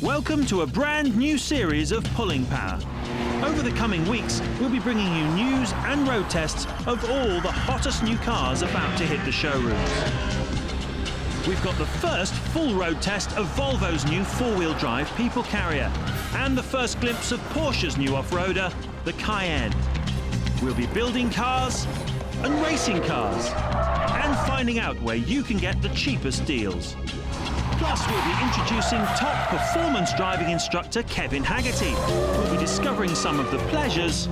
Welcome to a brand new series of Pulling Power. Over the coming weeks, we'll be bringing you news and road tests of all the hottest new cars about to hit the showrooms. We've got the first full road test of Volvo's new four-wheel drive people carrier and the first glimpse of Porsche's new off-roader, the Cayenne. We'll be building cars and racing cars and finding out where you can get the cheapest deals. Plus, we'll be introducing top performance driving instructor Kevin Haggerty. We'll be discovering some of the pleasures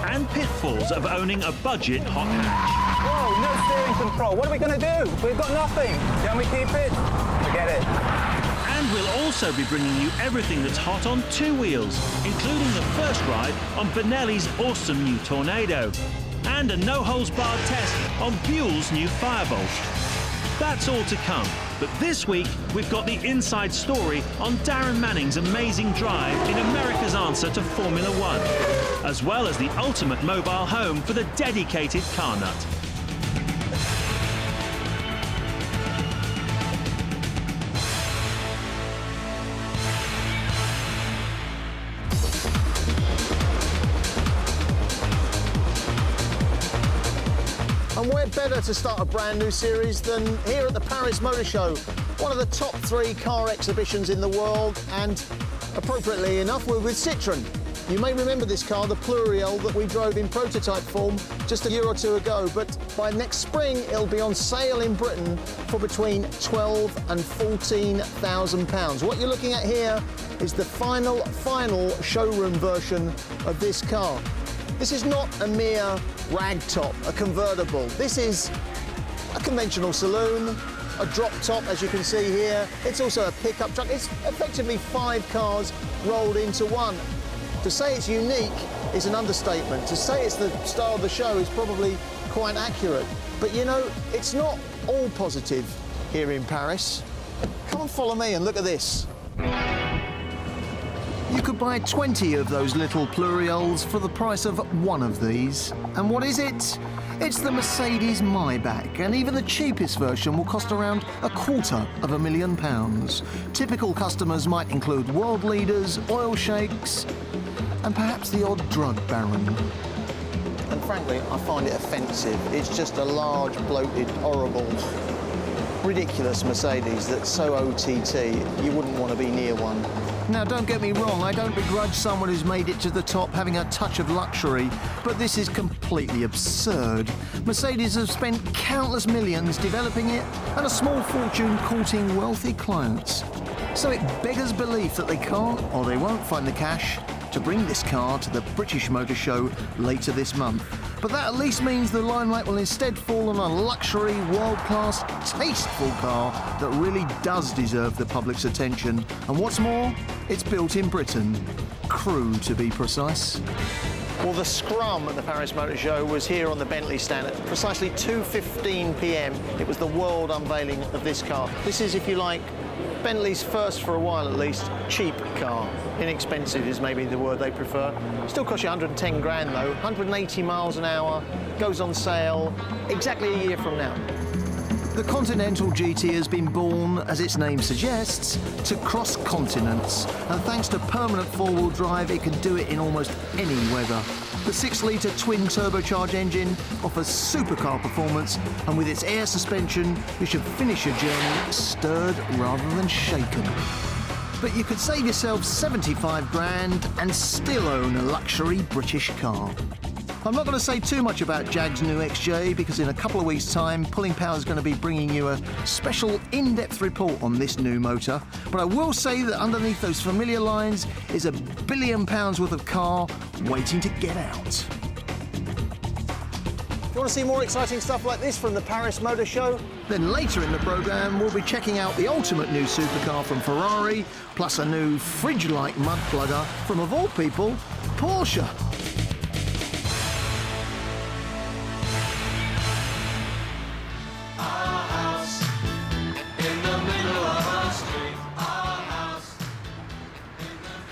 and pitfalls of owning a budget hot hatch. Whoa, no steering control. What are we going to do? We've got nothing. Can we keep it? Forget it. And we'll also be bringing you everything that's hot on two wheels, including the first ride on Benelli's awesome new Tornado and a no-holds-barred test on Buell's new Firebolt. That's all to come. But this week, we've got the inside story on Darren Manning's amazing drive in America's answer to Formula One, as well as the ultimate mobile home for the dedicated car nut. And where better to start a brand new series than here at the Paris Motor Show, one of the top 3 car exhibitions in the world, and appropriately enough, we're with Citroën. You may remember this car, the Pluriel, that we drove in prototype form just a year or two ago, but by next spring it'll be on sale in Britain for between £12,000 and £14,000. What you're looking at here is the final showroom version of this car. This is not a mere ragtop, a convertible. This is a conventional saloon, a drop top, as you can see here. It's also a pickup truck. It's effectively 5 cars rolled into one. To say it's unique is an understatement. To say it's the star of the show is probably quite accurate. But you know, it's not all positive here in Paris. Come and follow me and look at this. You could buy 20 of those little Pluriels for the price of one of these. And what is it? It's the Mercedes Maybach, and even the cheapest version will cost around £250,000. Typical customers might include world leaders, oil sheikhs, and perhaps the odd drug baron. And frankly, I find it offensive. It's just a large, bloated, horrible, ridiculous Mercedes that's so OTT, you wouldn't want to be near one. Now, don't get me wrong, I don't begrudge someone who's made it to the top having a touch of luxury, but this is completely absurd. Mercedes have spent countless millions developing it and a small fortune courting wealthy clients. So it beggars belief that they can't or they won't find the cash to bring this car to the British Motor Show later this month. But that at least means the limelight will instead fall on a luxury, world-class, tasteful car that really does deserve the public's attention. And what's more, it's built in Britain. Crewe, to be precise. Well, the scrum at the Paris Motor Show was here on the Bentley stand at precisely 2:15 p.m. It was the world unveiling of this car. This is, if you like, Bentley's first, for a while at least, cheap car. Inexpensive is maybe the word they prefer. Still costs you 110 grand though, 180 miles an hour, goes on sale exactly a year from now. The Continental GT has been born, as its name suggests, to cross continents. And thanks to permanent four-wheel drive, it can do it in almost any weather. The 6-litre twin-turbocharged engine offers supercar performance, and with its air suspension, you should finish your journey stirred rather than shaken. But you could save yourself 75 grand and still own a luxury British car. I'm not going to say too much about Jag's new XJ because in a couple of weeks' time, Pulling Power is going to be bringing you a special in-depth report on this new motor. But I will say that underneath those familiar lines is £1 billion worth of car waiting to get out. If you want to see more exciting stuff like this from the Paris Motor Show, then later in the programme we'll be checking out the ultimate new supercar from Ferrari, plus a new fridge-like mud plugger from, of all people, Porsche.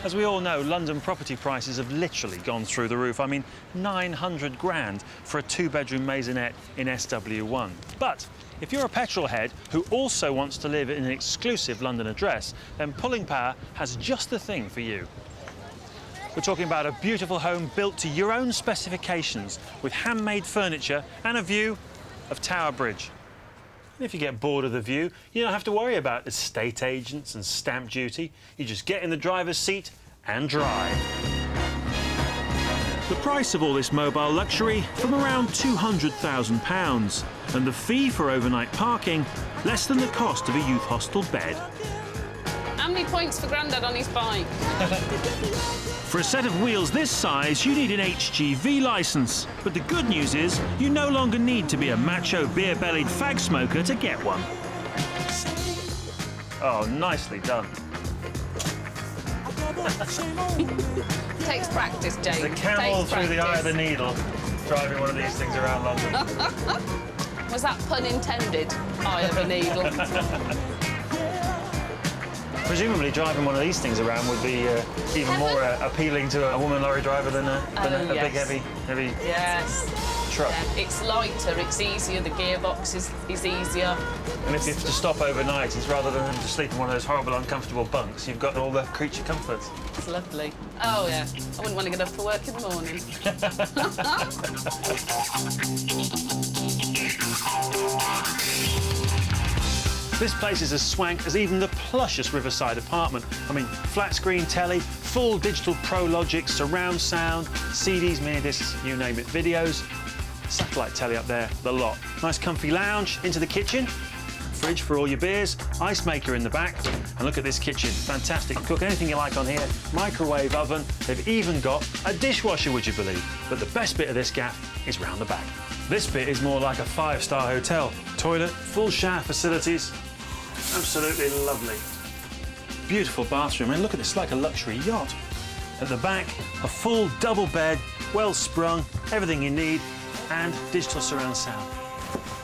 As we all know, London property prices have literally gone through the roof. I mean, 900 grand for a 2-bedroom maisonette in SW1. But If you're a petrol head who also wants to live in an exclusive London address, then Pulling Power has just the thing for you. We're talking about a beautiful home built to your own specifications with handmade furniture and a view of Tower Bridge. And if you get bored of the view, you don't have to worry about estate agents and stamp duty. You just get in the driver's seat and drive. The price of all this mobile luxury from around £200,000, and the fee for overnight parking less than the cost of a youth hostel bed. How many points for Grandad on his bike? For a set of wheels this size, you need an HGV licence. But the good news is, you no longer need to be a macho beer-bellied fag smoker to get one. Oh, nicely done. Takes practice, Jake. The camel through the eye of the needle, driving one of these things around London. Was that pun intended? Eye of a needle. Presumably driving one of these things around would be even more appealing to a woman lorry driver than a big, heavy yes. truck. Yeah. It's lighter, it's easier, the gearbox is easier. And if you have to stop overnight, it's rather than having to sleep in one of those horrible, uncomfortable bunks, you've got all the creature comforts. It's lovely. Oh, yeah. I wouldn't want to get up for work in the morning. This place is as swank as even the plushest riverside apartment. I mean, flat screen telly, full digital Pro Logic, surround sound, CDs, mini discs, you name it, videos, satellite telly up there, the lot. Nice comfy lounge, into the kitchen, fridge for all your beers, ice maker in the back, and look at this kitchen, fantastic. Cook anything you like on here, microwave oven, they've even got a dishwasher, would you believe? But the best bit of this gaff is round the back. This bit is more like a five-star hotel. Toilet, full shower facilities, absolutely lovely. Beautiful bathroom, and look at this, like a luxury yacht. At the back, a full double bed, well sprung, everything you need, and digital surround sound.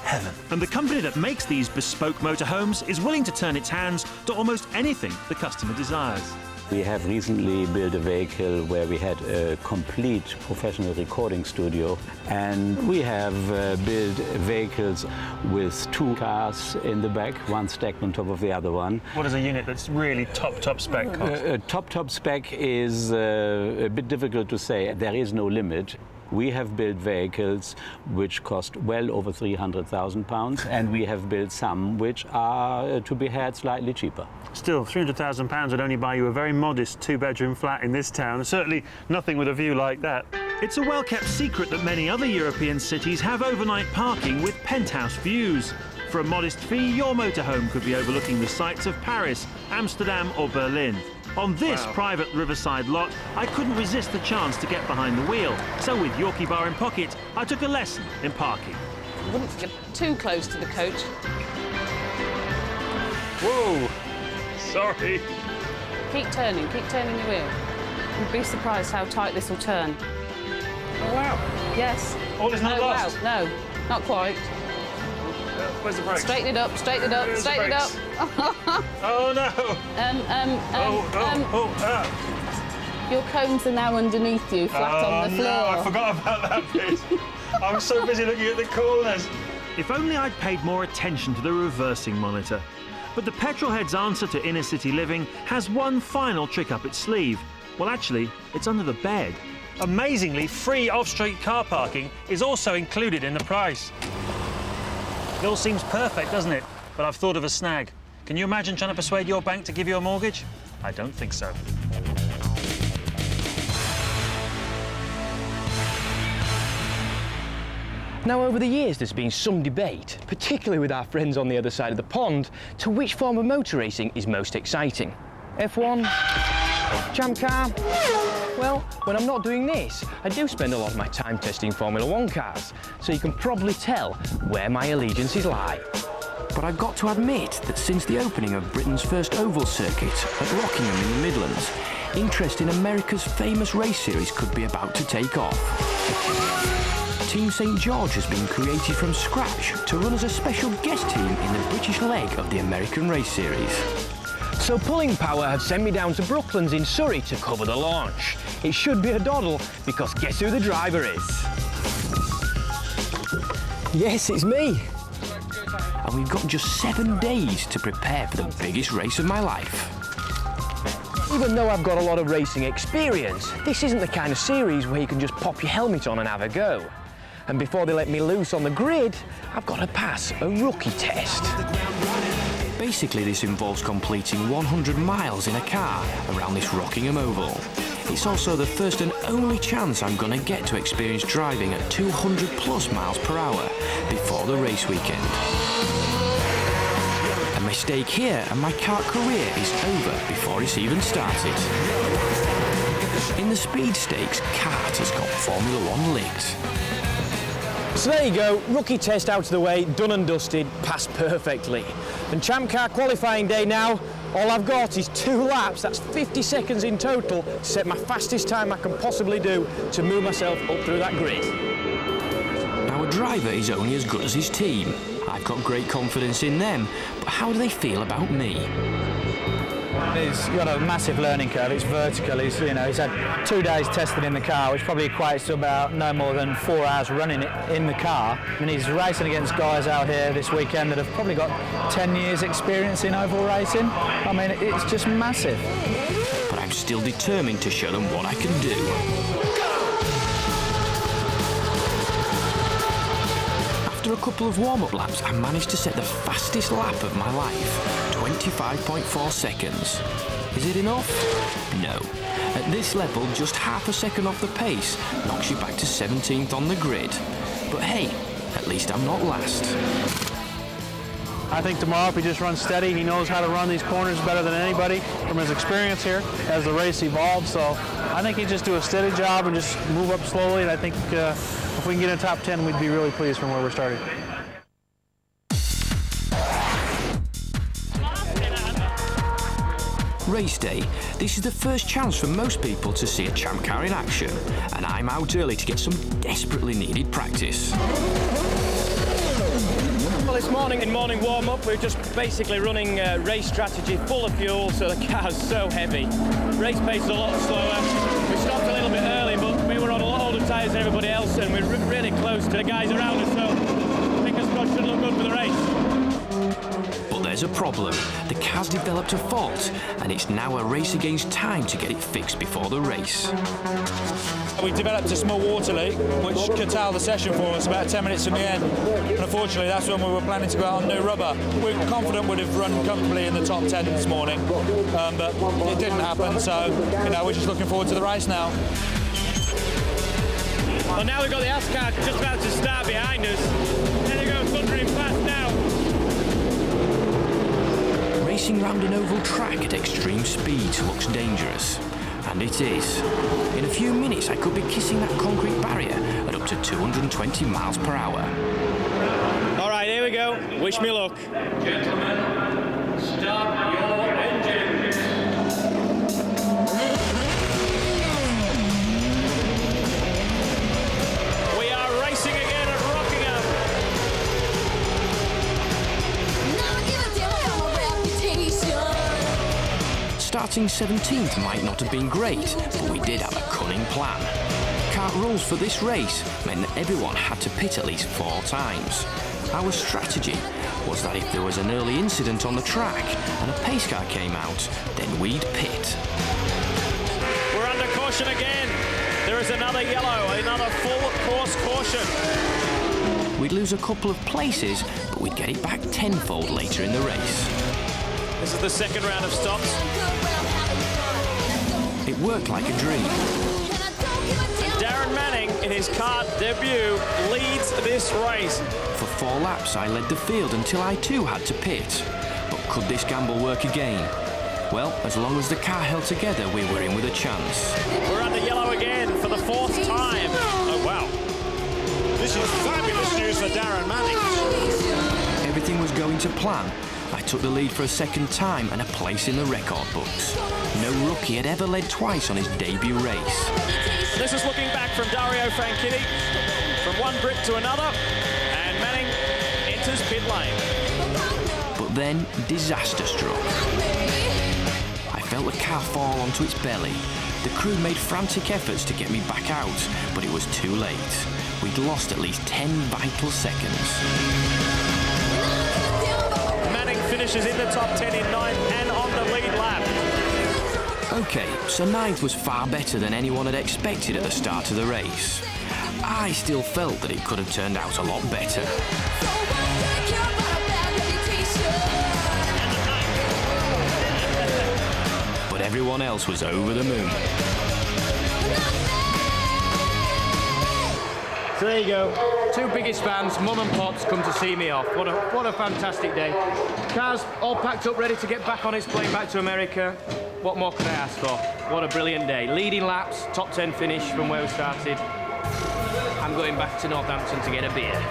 Heaven. And the company that makes these bespoke motorhomes is willing to turn its hands to almost anything the customer desires. We have recently built a vehicle where we had a complete professional recording studio, and we have built vehicles with two cars in the back, one stacked on top of the other one. What is a unit that's really top spec cost? Top spec is a bit difficult to say. There is no limit. We have built vehicles which cost well over £300,000, and we have built some which are to be had slightly cheaper. Still, £300,000 would only buy you a very modest two-bedroom flat in this town. Certainly nothing with a view like that. It's a well-kept secret that many other European cities have overnight parking with penthouse views. For a modest fee, your motorhome could be overlooking the sights of Paris, Amsterdam or Berlin. On this private riverside lot, I couldn't resist the chance to get behind the wheel. So with Yorkie bar in pocket, I took a lesson in parking. I wouldn't get too close to the coach. Whoa! Sorry. Keep turning your wheel. You'd be surprised how tight this will turn. Oh, wow. Yes. All is not lost? Wow. No, not quite. Where's the brakes? Straighten it up, straighten it up, straighten it up. Oh, no! Your cones are now underneath you, flat on the floor. No, I forgot about that bit. I was so busy looking at the corners. If only I'd paid more attention to the reversing monitor. But the petrolhead's answer to inner city living has one final trick up its sleeve. Well, actually, it's under the bed. Amazingly, free off-street car parking is also included in the price. It all seems perfect, doesn't it? But I've thought of a snag. Can you imagine trying to persuade your bank to give you a mortgage? I don't think so. Now, over the years, there's been some debate, particularly with our friends on the other side of the pond, to which form of motor racing is most exciting. F1? Champ car? Well, when I'm not doing this, I do spend a lot of my time testing Formula 1 cars, so you can probably tell where my allegiances lie. But I've got to admit that since the opening of Britain's first oval circuit at Rockingham in the Midlands, interest in America's famous race series could be about to take off. Team St George has been created from scratch to run as a special guest team in the British leg of the American race series. So Pulling Power have sent me down to Brooklands in Surrey to cover the launch. It should be a doddle, because guess who the driver is? Yes, it's me. and we've got just 7 days to prepare for the biggest race of my life. Even though I've got a lot of racing experience, this isn't the kind of series where you can just pop your helmet on and have a go. And before they let me loose on the grid, I've got to pass a rookie test. Basically, this involves completing 100 miles in a car around this Rockingham Oval. It's also the first and only chance I'm going to get to experience driving at 200 plus miles per hour before the race weekend. A mistake here and my kart career is over before it's even started. In the speed stakes, kart has got Formula 1 licked. So there you go, rookie test out of the way, done and dusted, passed perfectly. And Champ Car qualifying day now, all I've got is 2 laps, that's 50 seconds in total, to set my fastest time I can possibly do to move myself up through that grid. Now a driver is only as good as his team. I've got great confidence in them, but how do they feel about me? He's got a massive learning curve. It's vertical. He's had 2 days tested in the car, which probably equates to about no more than 4 hours running it in the car. And he's racing against guys out here this weekend that have probably got 10 years experience in oval racing. I mean, it's just massive. But I'm still determined to show them what I can do. After a couple of warm-up laps, I managed to set the fastest lap of my life, 25.4 seconds. Is it enough? No. At this level, just half a second off the pace knocks you back to 17th on the grid. But hey, at least I'm not last. I think tomorrow, if he just runs steady, he knows how to run these corners better than anybody from his experience here as the race evolves. So I think he just do a steady job and just move up slowly. And I think if we can get in the top 10, we'd be really pleased from where we're starting. Race day. This is the first chance for most people to see a Champ Car in action, and I'm out early to get some desperately needed practice. Well, this morning in morning warm-up, we're just basically running race strategy full of fuel, so the car's so heavy. Race pace is a lot slower. We stopped a little bit early, but we were on a lot older tyres than everybody else, and we're really close to the guys around us, so fingers crossed should look good for the race. But there's a problem. The car's developed a fault, and it's now a race against time to get it fixed before the race. We developed a small water leak, which curtailed the session for us about 10 minutes from the end. And unfortunately, that's when we were planning to go out on new rubber. We're confident we'd have run comfortably in the top 10 this morning, but it didn't happen. So, we're just looking forward to the race now. Well, now we've got the AS car just about to start behind us. There they go, thundering past now. Racing round an oval track at extreme speeds looks dangerous. And it is. In a few minutes, I could be kissing that concrete barrier at up to 220 miles per hour. All right, here we go. Wish me luck. Gentlemen, start your engines. We are racing again at Rockingham. Starting 17th might not have been great, but we did have a cunning plan. Kart rules for this race meant that everyone had to pit at least 4 times. Our strategy was that if there was an early incident on the track and a pace car came out, then we'd pit. We're under caution again. There is another yellow, another full course caution. We'd lose a couple of places, but we'd get it back tenfold later in the race. This is the second round of stops. It worked like a dream. Darren Manning, in his kart debut, leads this race. For 4 laps, I led the field until I too had to pit. But could this gamble work again? Well, as long as the car held together, we were in with a chance. We're under yellow again for the 4th time. Oh, wow. This is fabulous news for Darren Manning. Everything was going to plan. I took the lead for a second time and a place in the record books. No rookie had ever led twice on his debut race. This is looking back from Dario Franchitti, from one grip to another, and Manning enters pit lane. But then, disaster struck. I felt the car fall onto its belly. The crew made frantic efforts to get me back out, but it was too late. We'd lost at least 10 vital seconds. finishes in the top 10 in 9th and on the lead lap. OK, so 9th was far better than anyone had expected at the start of the race. I still felt that it could have turned out a lot better. But everyone else was over the moon. So there you go. 2 biggest fans, Mum and Pops, come to see me off. What a fantastic day. Cars all packed up, ready to get back on his plane back to America. What more could I ask for? What a brilliant day. Leading laps, top 10 finish from where we started. I'm going back to Northampton to get a beer.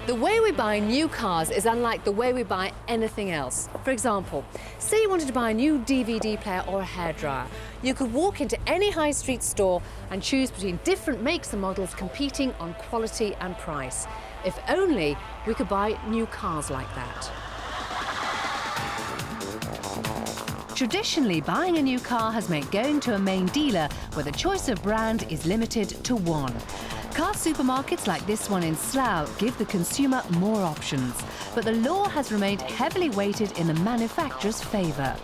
The way we buy new cars is unlike the way we buy anything else. For example, say you wanted to buy a new DVD player or a hairdryer. You could walk into any high street store and choose between different makes and models competing on quality and price. If only we could buy new cars like that. Traditionally, buying a new car has meant going to a main dealer where the choice of brand is limited to one. Car supermarkets like this one in Slough give the consumer more options, but the law has remained heavily weighted in the manufacturer's favour.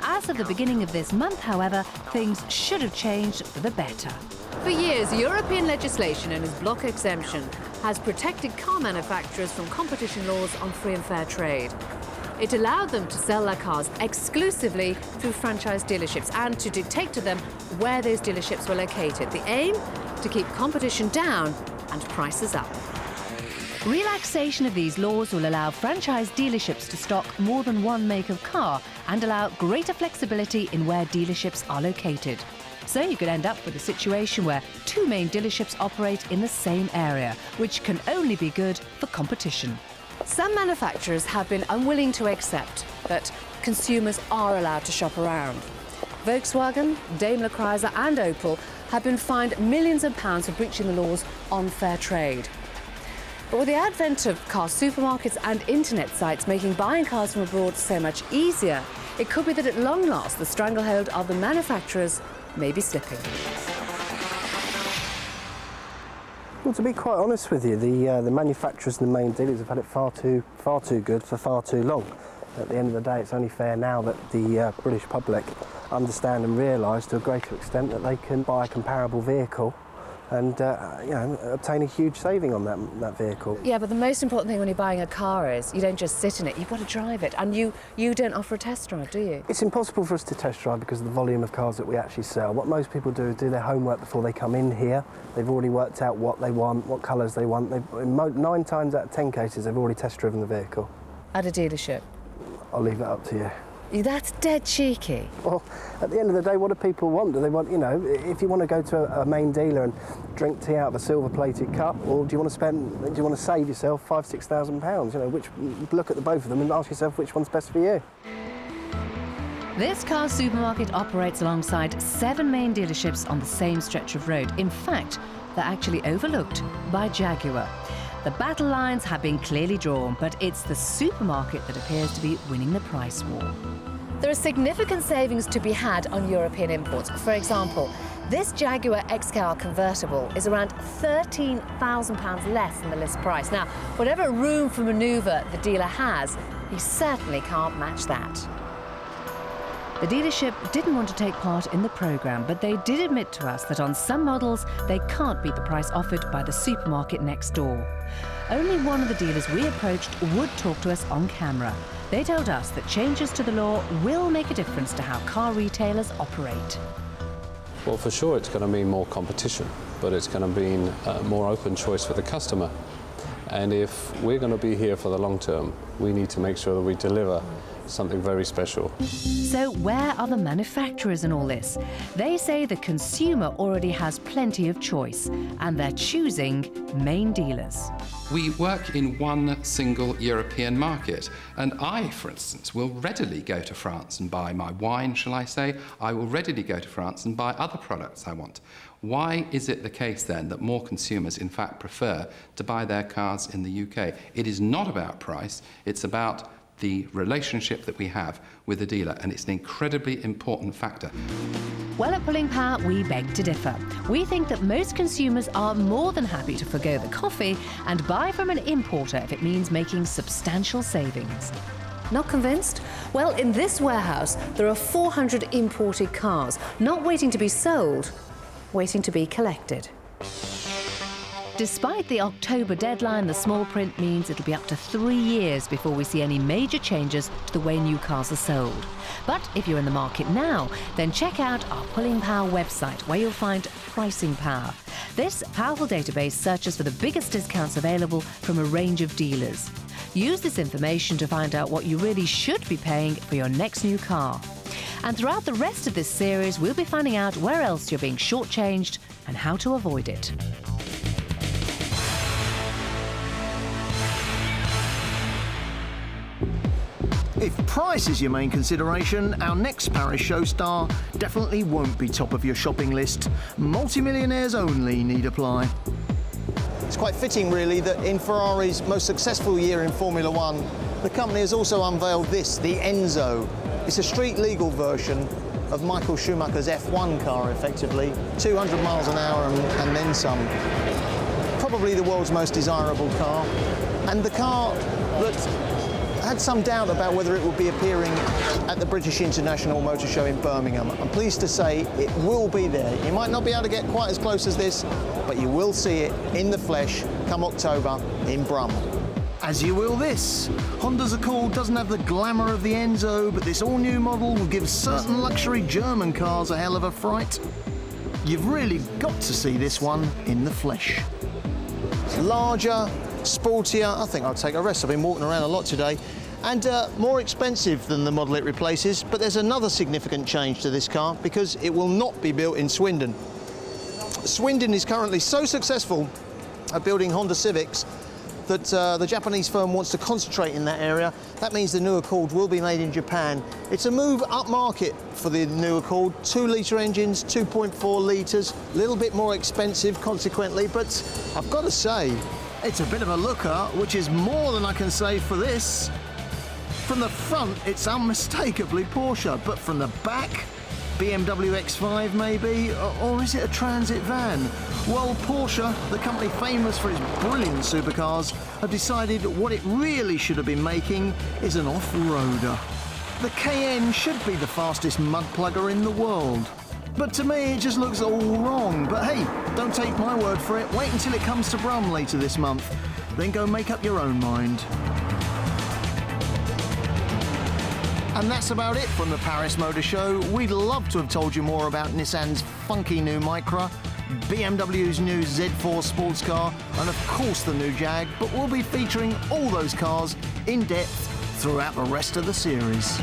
As of the beginning of this month, however, things should have changed for the better. For years, European legislation known as block exemption has protected car manufacturers from competition laws on free and fair trade. It allowed them to sell their cars exclusively through franchise dealerships and to dictate to them where those dealerships were located. The aim? To keep competition down and prices up. Relaxation of these laws will allow franchise dealerships to stock more than one make of car and allow greater flexibility in where dealerships are located. So you could end up with a situation where 2 main dealerships operate in the same area, which can only be good for competition. Some manufacturers have been unwilling to accept that consumers are allowed to shop around. Volkswagen, Daimler Chrysler and Opel have been fined millions of pounds for breaching the laws on fair trade. But with the advent of car supermarkets and internet sites making buying cars from abroad so much easier, it could be that at long last the stranglehold of the manufacturers may be slipping. Well, to be quite honest with you, the manufacturers and the main dealers have had it far too good for far too long. At the end of the day, it's only fair now that the British public understand and realise to a greater extent that they can buy a comparable vehicle and obtain a huge saving on that vehicle. Yeah, but the most important thing when you're buying a car is you don't just sit in it, you've got to drive it. And you don't offer a test drive, do you? It's impossible for us to test drive because of the volume of cars that we actually sell. What most people do is do their homework before they come in here. They've already worked out what they want, what colours they want. In 9 times out of 10 cases, they've already test driven the vehicle. At a dealership? I'll leave it up to you. That's dead cheeky. Well, at the end of the day, what do people want? Do they want, if you want to go to a main dealer and drink tea out of a silver-plated cup, or do you want to save yourself £5,000-6,000? Look at the both of them and ask yourself which one's best for you. This car supermarket operates alongside 7 main dealerships on the same stretch of road. In fact, they're actually overlooked by Jaguar. The battle lines have been clearly drawn, but it's the supermarket that appears to be winning the price war. There are significant savings to be had on European imports. For example, this Jaguar XKR convertible is around £13,000 less than the list price. Now, whatever room for manoeuvre the dealer has, he certainly can't match that. The dealership didn't want to take part in the programme, but they did admit to us that on some models, they can't beat the price offered by the supermarket next door. Only one of the dealers we approached would talk to us on camera. They told us that changes to the law will make a difference to how car retailers operate. Well, for sure it's going to mean more competition, but it's going to mean more open choice for the customer. And if we're going to be here for the long term, we need to make sure that we deliver something very special. So where are the manufacturers in all this? They say the consumer already has plenty of choice, and they're choosing main dealers. We work in one single European market, and I, for instance, will readily go to France and buy my wine, shall I say. I will readily go to France and buy other products I want. Why is it the case then that more consumers in fact prefer to buy their cars in the UK? It is not about price, it's about the relationship that we have with the dealer, and it's an incredibly important factor. Well, at Pulling Power, we beg to differ. We think that most consumers are more than happy to forgo the coffee and buy from an importer if it means making substantial savings. Not convinced? Well, in this warehouse, there are 400 imported cars, not waiting to be sold, waiting to be collected. Despite the October deadline, the small print means it'll be up to 3 years before we see any major changes to the way new cars are sold. But if you're in the market now, then check out our Pulling Power website, where you'll find Pricing Power. This powerful database searches for the biggest discounts available from a range of dealers. Use this information to find out what you really should be paying for your next new car. And throughout the rest of this series, we'll be finding out where else you're being shortchanged and how to avoid it. If price is your main consideration, our next Paris show star definitely won't be top of your shopping list. Multimillionaires only need apply. It's quite fitting, really, that in Ferrari's most successful year in Formula One, the company has also unveiled this, the Enzo. It's a street-legal version of Michael Schumacher's F1 car, effectively. 200 miles an hour and then some. Probably the world's most desirable car. And the car that had some doubt about whether it would be appearing at the British International Motor Show in Birmingham. I'm pleased to say it will be there. You might not be able to get quite as close as this, but you will see it in the flesh come October in Brum. As you will this. Honda's Accord doesn't have the glamour of the Enzo, but this all-new model will give certain luxury German cars a hell of a fright. You've really got to see this one in the flesh. It's larger, sportier. I think I'll take a rest. I've been walking around a lot today. And more expensive than the model it replaces, but there's another significant change to this car because it will not be built in Swindon. Swindon is currently so successful at building Honda Civics that the Japanese firm wants to concentrate in that area. That means the new Accord will be made in Japan. It's a move upmarket for the new Accord. 2-litre engines, 2.4 litres, a little bit more expensive consequently, but I've got to say, it's a bit of a looker, which is more than I can say for this. From the front, it's unmistakably Porsche, but from the back, BMW X5 maybe, or is it a transit van? Well, Porsche, the company famous for its brilliant supercars, have decided what it really should have been making is an off-roader. The Cayenne should be the fastest mud plugger in the world. But to me, it just looks all wrong. But hey, don't take my word for it. Wait until it comes to Brum later this month. Then go make up your own mind. And that's about it from the Paris Motor Show. We'd love to have told you more about Nissan's funky new Micra, BMW's new Z4 sports car, and of course the new Jag, but we'll be featuring all those cars in depth throughout the rest of the series.